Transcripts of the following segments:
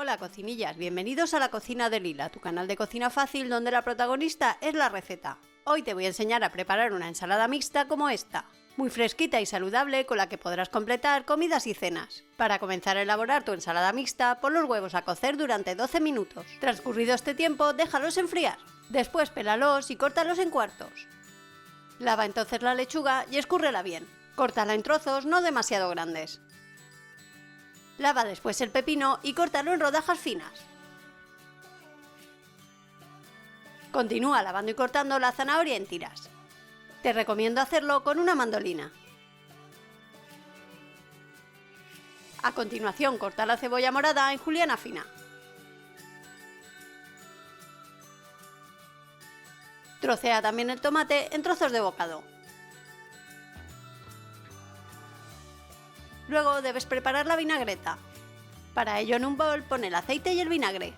Hola cocinillas, bienvenidos a la cocina de Lila, tu canal de cocina fácil donde la protagonista es la receta. Hoy te voy a enseñar a preparar una ensalada mixta como esta, muy fresquita y saludable con la que podrás completar comidas y cenas. Para comenzar a elaborar tu ensalada mixta, pon los huevos a cocer durante 12 minutos. Transcurrido este tiempo, déjalos enfriar. Después pélalos y córtalos en cuartos. Lava entonces la lechuga y escúrrela bien. Córtala en trozos no demasiado grandes. Lava después el pepino y córtalo en rodajas finas. Continúa lavando y cortando la zanahoria en tiras. Te recomiendo hacerlo con una mandolina. A continuación, corta la cebolla morada en juliana fina. Trocea también el tomate en trozos de bocado. Luego debes preparar la vinagreta. Para ello en un bol pon el aceite y el vinagre.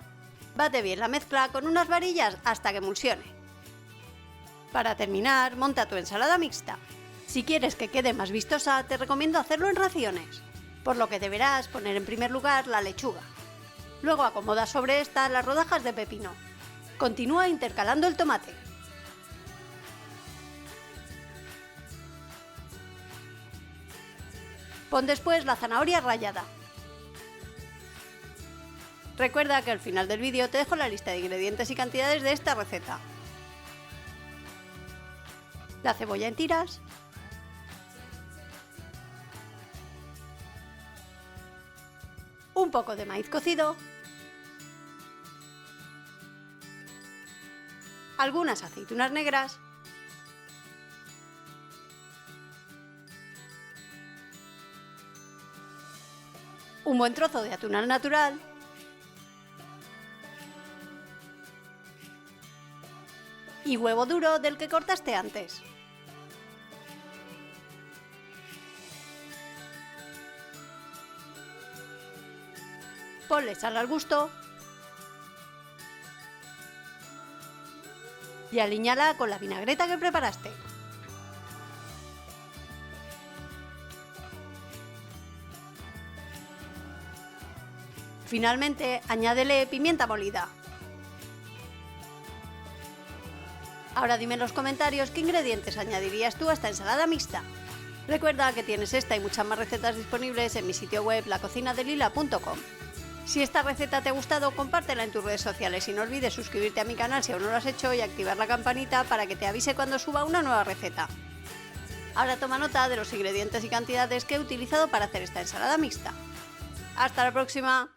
Bate bien la mezcla con unas varillas hasta que emulsione. Para terminar, monta tu ensalada mixta. Si quieres que quede más vistosa, te recomiendo hacerlo en raciones, por lo que deberás poner en primer lugar la lechuga. Luego acomoda sobre esta las rodajas de pepino. Continúa intercalando el tomate. Pon después la zanahoria rallada. Recuerda que al final del vídeo te dejo la lista de ingredientes y cantidades de esta receta. La cebolla en tiras. Un poco de maíz cocido. Algunas aceitunas negras. Un buen trozo de atún al natural. Y huevo duro del que cortaste antes. Ponle sal al gusto. Y alíñala con la vinagreta que preparaste. Finalmente, añádele pimienta molida. Ahora dime en los comentarios qué ingredientes añadirías tú a esta ensalada mixta. Recuerda que tienes esta y muchas más recetas disponibles en mi sitio web lacocinadelila.com. Si esta receta te ha gustado, compártela en tus redes sociales y no olvides suscribirte a mi canal si aún no lo has hecho y activar la campanita para que te avise cuando suba una nueva receta. Ahora toma nota de los ingredientes y cantidades que he utilizado para hacer esta ensalada mixta. ¡Hasta la próxima!